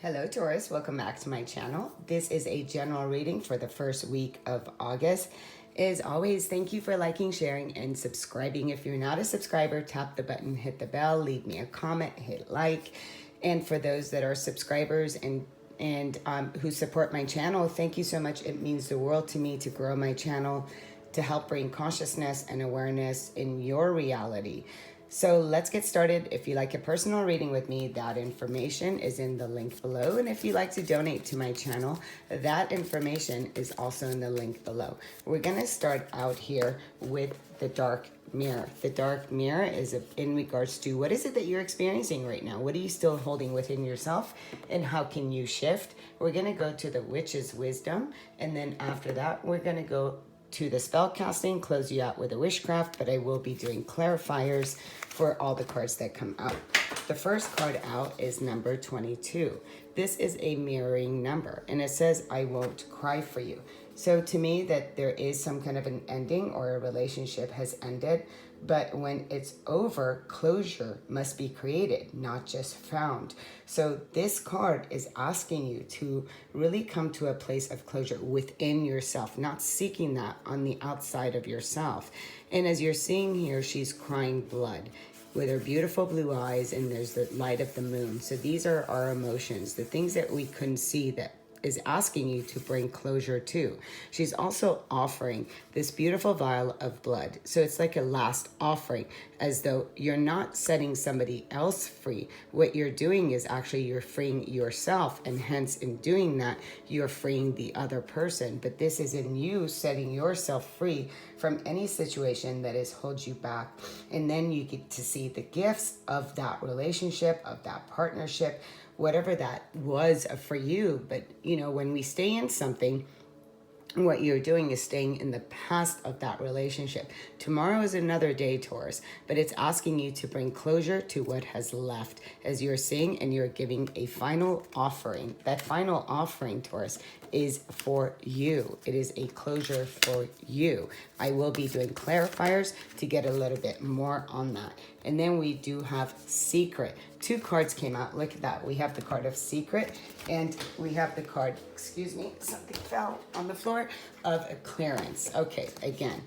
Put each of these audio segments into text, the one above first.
Hello Taurus, welcome back to my channel. This is a general reading for the first week of August. As always, thank you for liking, sharing, and subscribing. If you're not a subscriber, tap the button, hit the bell, leave me a comment, hit like. And for those that are subscribers and who support my channel, thank you so much. It means the world to me to grow my channel, to help bring consciousness and awareness in your reality. So let's get started. If you like a personal reading with me, that information is in the link below. And if you like to donate to my channel, that information is also in the link below. We're going to start out here with the dark mirror. The dark mirror is in regards to what is it that you're experiencing right now? What are you still holding within yourself? And how can you shift? We're going to go to the witch's wisdom. And then after that, we're going to go to the spell casting, close you out with a witchcraft, but I will be doing clarifiers for all the cards that come out. The first card out is number 22. This is a mirroring number, and it says, I won't cry for you. So to me, that there is some kind of an ending or a relationship has ended, but when it's over, closure must be created, not just found. So this card is asking you to really come to a place of closure within yourself, not seeking that on the outside of yourself. And as you're seeing here, she's crying blood with her beautiful blue eyes, and there's the light of the moon. So these are our emotions, the things that we couldn't see that is asking you to bring closure to. She's also offering this beautiful vial of blood. So it's like a last offering, as though you're not setting somebody else free. What you're doing is actually you're freeing yourself, and hence in doing that, you're freeing the other person. But this is in you setting yourself free from any situation that has held you back. And then you get to see the gifts of that relationship, of that partnership, whatever that was for you. But you know, when we stay in something, what you're doing is staying in the past of that relationship. Tomorrow is another day, Taurus, but it's asking you to bring closure to what has left, as you're seeing, and you're giving a final offering. That final offering, Taurus, is for you. It is a closure for you. I will be doing clarifiers to get a little bit more on that. And then we do have secret. Two cards came out. Look at that. We have the card of secret, and we have the card, excuse me, something fell on the floor, of a clearance. Okay, again,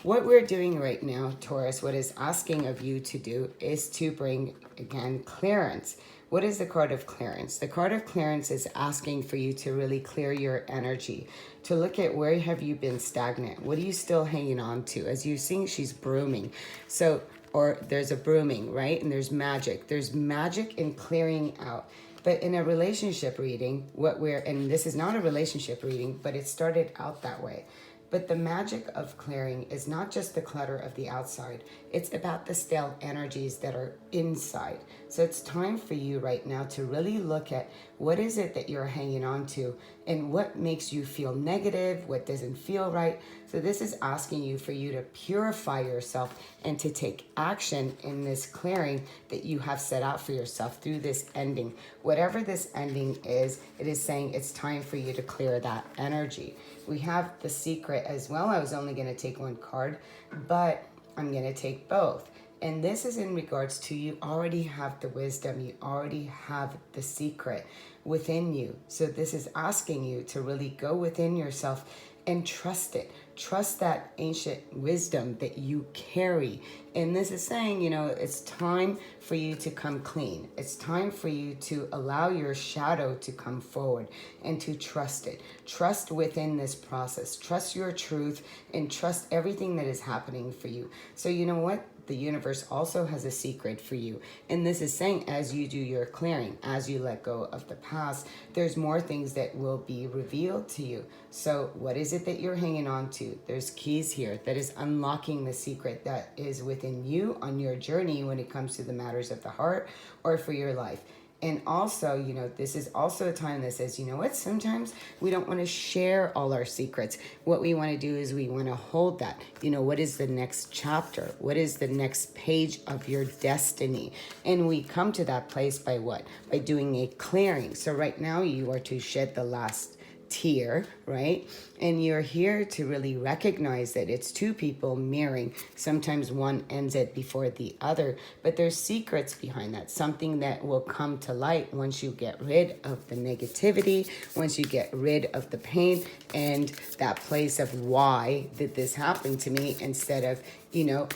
what we're doing right now, Taurus, what is asking of you to do is to bring, again, clearance. What is the card of clearance? The card of clearance is asking for you to really clear your energy, to look at where have you been stagnant? What are you still hanging on to? As you see, she's brooming. So, or there's a brooming, right? And there's magic. There's magic in clearing out. But in a relationship reading, and this is not a relationship reading, but it started out that way. But the magic of clearing is not just the clutter of the outside. It's about the stale energies that are inside. So it's time for you right now to really look at what is it that you're hanging on to, and what makes you feel negative, what doesn't feel right. So this is asking you for you to purify yourself and to take action in this clearing that you have set out for yourself through this ending. Whatever this ending is, it is saying it's time for you to clear that energy. We have the secret as well. I was only going to take one card, but I'm going to take both. And this is in regards to you already have the wisdom. You already have the secret within you. So this is asking you to really go within yourself and trust it. Trust that ancient wisdom that you carry. And this is saying, you know, it's time for you to come clean. It's time for you to allow your shadow to come forward and to trust it. Trust within this process. Trust your truth and trust everything that is happening for you. So you know what? The universe also has a secret for you. And this is saying, as you do your clearing, as you let go of the past, there's more things that will be revealed to you. So what is it that you're hanging on to? There's keys here that is unlocking the secret that is within you on your journey when it comes to the matters of the heart or for your life. And also, you know, this is also a time that says, you know what, sometimes we don't want to share all our secrets. What we want to do is we want to hold that. You know, what is the next chapter? What is the next page of your destiny? And we come to that place by what? By doing a clearing. So right now you are to shed the last tier, right? And you're here to really recognize that it's two people mirroring. Sometimes one ends it before the other, but there's secrets behind that, something that will come to light once you get rid of the negativity, once you get rid of the pain and that place of why did this happen to me, instead of,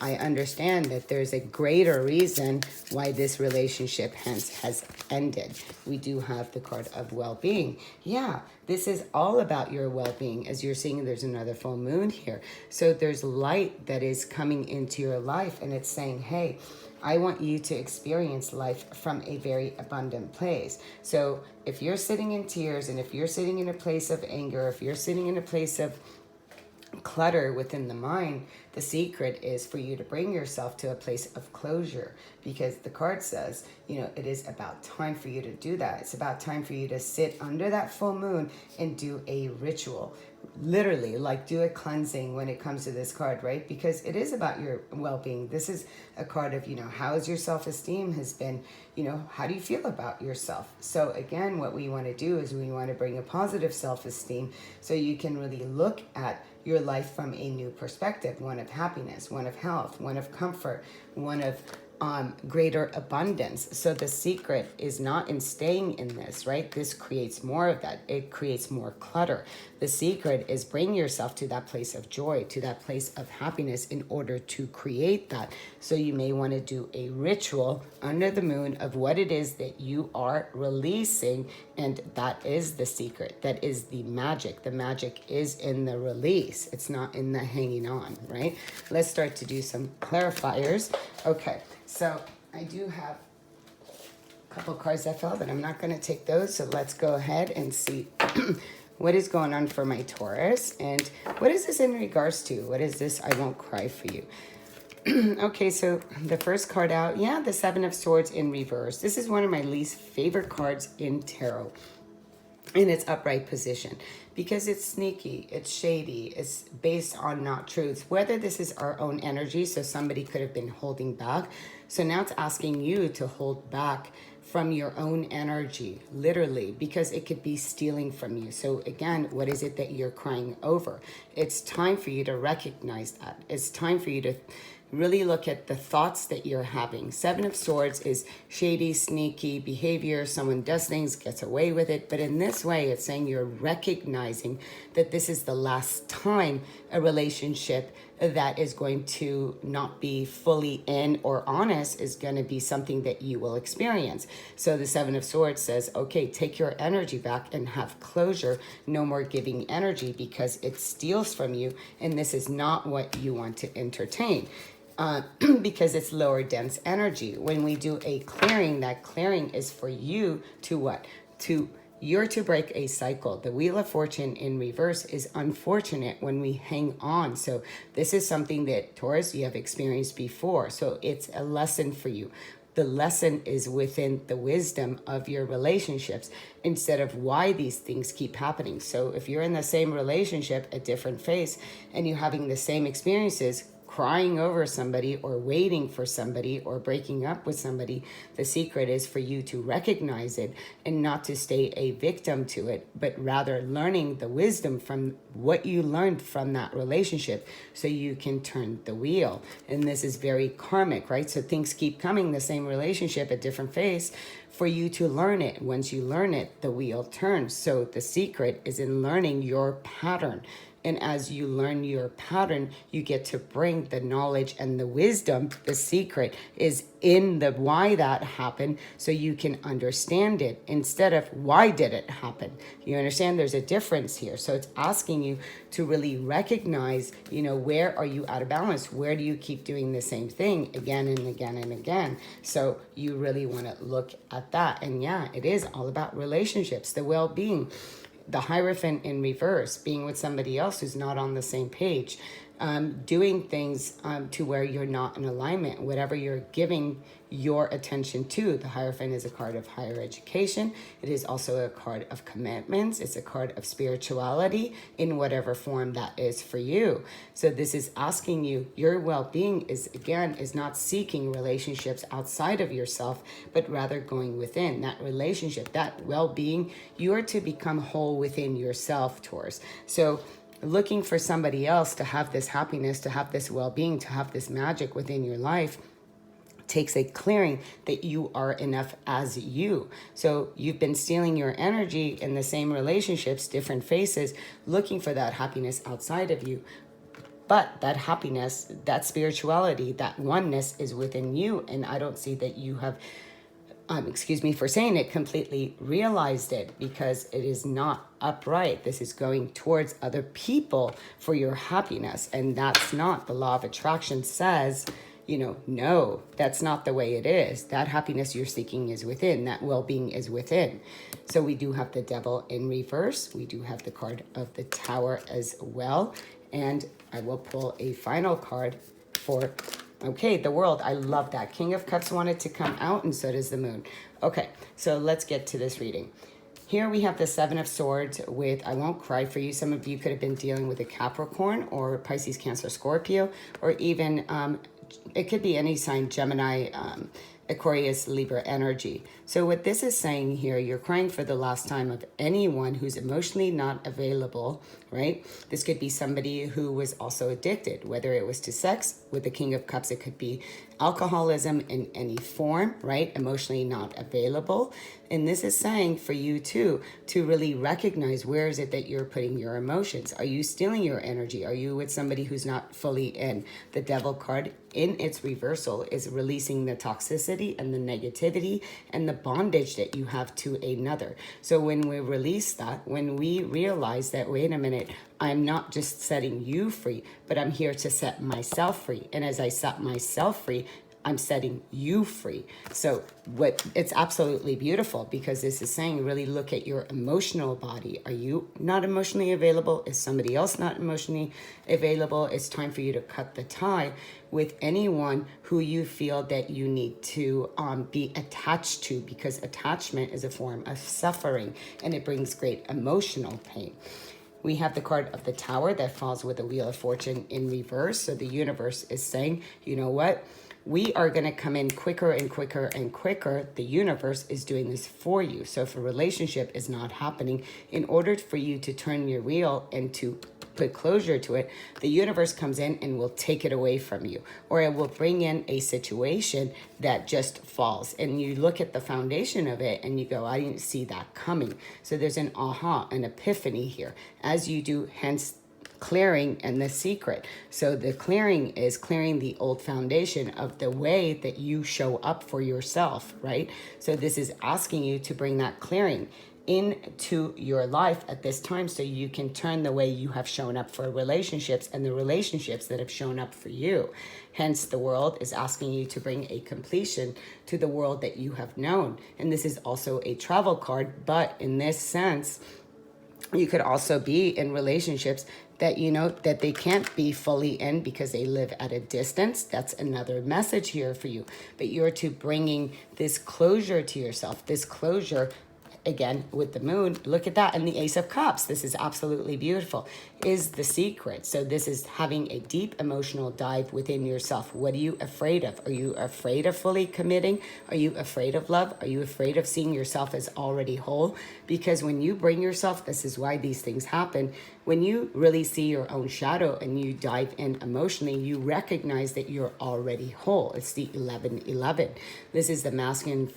I understand that there's a greater reason why this relationship hence has ended. We do have the card of well-being. Yeah, this is all about your well-being. As you're seeing, there's another full moon here. So there's light that is coming into your life, and it's saying, hey, I want you to experience life from a very abundant place. So if you're sitting in tears, and if you're sitting in a place of anger, if you're sitting in a place of clutter within the mind, the secret is for you to bring yourself to a place of closure, because the card says, it is about time for you to do that. It's about time for you to sit under that full moon and do a ritual. Literally, like do a cleansing when it comes to this card, right? Because it is about your well-being. This is a card of, how is your self-esteem has been, how do you feel about yourself? So again, what we want to do is we want to bring a positive self-esteem so you can really look at your life from a new perspective, one of happiness, one of health, one of comfort, one of greater abundance. So the secret is not in staying in this, right? This creates more of that. It creates more clutter. The secret is bring yourself to that place of joy, to that place of happiness in order to create that. So you may want to do a ritual under the moon of what it is that you are releasing. And that is the secret. That is the magic. The magic is in the release. It's not in the hanging on, right? Let's start to do some clarifiers. Okay. So I do have a couple cards that fell, but I'm not going to take those. So let's go ahead and see what is going on for my Taurus. And what is this in regards to? What is this? I won't cry for you. Okay, so the first card out, the Seven of Swords in reverse. This is one of my least favorite cards in tarot in its upright position, because it's sneaky, it's shady, it's based on not truths. Whether this is our own energy, so somebody could have been holding back. So now it's asking you to hold back from your own energy, literally, because it could be stealing from you. So again, what is it that you're crying over? It's time for you to recognize that. It's time for you to really look at the thoughts that you're having. Seven of Swords is shady, sneaky behavior. Someone does things, gets away with it. But in this way, it's saying you're recognizing that this is the last time a relationship that is going to not be fully in or honest is going to be something that you will experience. So the Seven of Swords says, okay, take your energy back and have closure. No more giving energy, because it steals from you. And this is not what you want to entertain. Because it's lower dense energy. When we do a clearing, that clearing is for you to what? You're to break a cycle. The Wheel of Fortune in reverse is unfortunate when we hang on. So this is something that, Taurus, you have experienced before. So it's a lesson for you. The lesson is within the wisdom of your relationships instead of why these things keep happening. So if you're in the same relationship, a different phase, and you're having the same experiences, crying over somebody or waiting for somebody or breaking up with somebody, the secret is for you to recognize it and not to stay a victim to it, but rather learning the wisdom from what you learned from that relationship so you can turn the wheel. And this is very karmic, right? So things keep coming, the same relationship, a different phase, for you to learn it. Once you learn it, the wheel turns. So the secret is in learning your pattern. And as you learn your pattern, you get to bring the knowledge and the wisdom. The secret is in the why that happened, so you can understand it instead of why did it happen. You understand there's a difference here. So it's asking you to really recognize, where are you out of balance? Where do you keep doing the same thing again and again and again? So you really want to look at that. And it is all about relationships, the well-being. The Hierophant in reverse, being with somebody else who's not on the same page. doing things to where you're not in alignment. Whatever you're giving your attention to, the Hierophant is a card of higher education. It is also a card of commitments. It's a card of spirituality in whatever form that is for you. So this is asking you, your well-being is, again, is not seeking relationships outside of yourself, but rather going within that relationship, that well-being. You are to become whole within yourself, Taurus. So looking for somebody else to have this happiness, to have this well-being, to have this magic within your life takes a clearing that you are enough as you. So you've been stealing your energy in the same relationships, different faces, looking for that happiness outside of you. But that happiness, that spirituality, that oneness is within you. And I don't see that you have, excuse me for saying it, completely realized it, because it is not upright. This is going towards other people for your happiness. And that's not, the law of attraction says, no, that's not the way it is. That happiness you're seeking is within. That well-being is within. So we do have the Devil in reverse. We do have the card of the Tower as well. And I will pull a final card for, okay, the World. I love that. King of Cups wanted to come out, and so does the Moon. Okay, so let's get to this reading. Here we have the Seven of Swords with, I won't cry for you. Some of you could have been dealing with a Capricorn or Pisces, Cancer, Scorpio, or even it could be any sign, Gemini, Aquarius, Libra energy. So what this is saying here, you're crying for the last time of anyone who's emotionally not available, right? This could be somebody who was also addicted, whether it was to sex. With the King of Cups, it could be alcoholism in any form, right? Emotionally not available. And this is saying for you too, to really recognize, where is it that you're putting your emotions? Are you stealing your energy? Are you with somebody who's not fully in? The Devil card in its reversal is releasing the toxicity and the negativity and the bondage that you have to another. So when we release that, when we realize that, wait a minute, I'm not just setting you free, but I'm here to set myself free. And as I set myself free, I'm setting you free. So it's absolutely beautiful, because this is saying, really look at your emotional body. Are you not emotionally available? Is somebody else not emotionally available? It's time for you to cut the tie with anyone who you feel that you need to be attached to, because attachment is a form of suffering and it brings great emotional pain. We have the card of the Tower that falls with the Wheel of Fortune in reverse. So the universe is saying, you know what? We are going to come in quicker and quicker and quicker. The universe is doing this for you. So if a relationship is not happening, in order for you to turn your wheel and to put closure to it, the universe comes in and will take it away from you, or it will bring in a situation that just falls. And you look at the foundation of it and you go, I didn't see that coming. So there's an aha, an epiphany here, as you do, hence clearing and the secret. So the clearing is clearing the old foundation of the way that you show up for yourself, right? So this is asking you to bring that clearing into your life at this time, so you can turn the way you have shown up for relationships and the relationships that have shown up for you. Hence, the World is asking you to bring a completion to the world that you have known. And this is also a travel card, but in this sense, you could also be in relationships that you know that they can't be fully in because they live at a distance. That's another message here for you. But you're to bringing this closure to yourself, this closure. Again, with the Moon, look at that. And the Ace of Cups, this is absolutely beautiful, is the secret. So this is having a deep emotional dive within yourself. What are you afraid of? Are you afraid of fully committing? Are you afraid of love? Are you afraid of seeing yourself as already whole? Because when you bring yourself, this is why these things happen, when you really see your own shadow and you dive in emotionally, you recognize that you're already whole. It's the 11-11. This is the masculine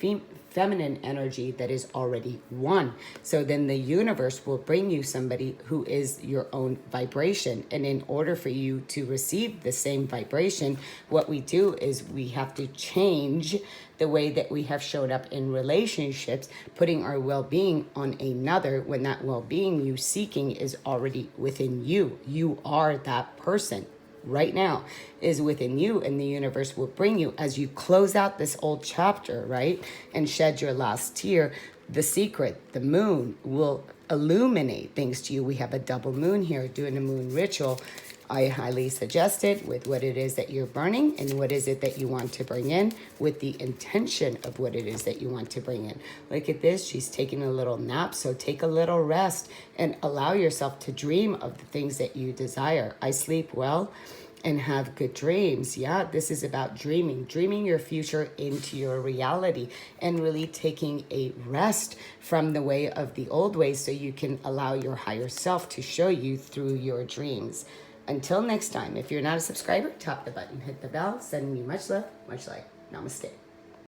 feminine energy that is already one. So then the universe will bring you somebody who is your own vibration. And in order for you to receive the same vibration, what we do is we have to change the way that we have showed up in relationships, putting our well-being on another, when that well-being you seeking is already within you. You are that person. Right now is within you, and the universe will bring you, as you close out this old chapter, right, and shed your last tear, the secret, the Moon, will illuminate things to you. We have a double moon here, doing a moon ritual, I highly suggest it with what it is that you're burning and what is it that you want to bring in with the intention of what it is that you want to bring in. Look at this. She's taking a little nap. So take a little rest and allow yourself to dream of the things that you desire. I sleep well and have good dreams. Yeah, this is about dreaming your future into your reality and really taking a rest from the way of the old ways so you can allow your higher self to show you through your dreams. Until next time, if you're not a subscriber, tap the button, hit the bell, send me much love, much light. Namaste.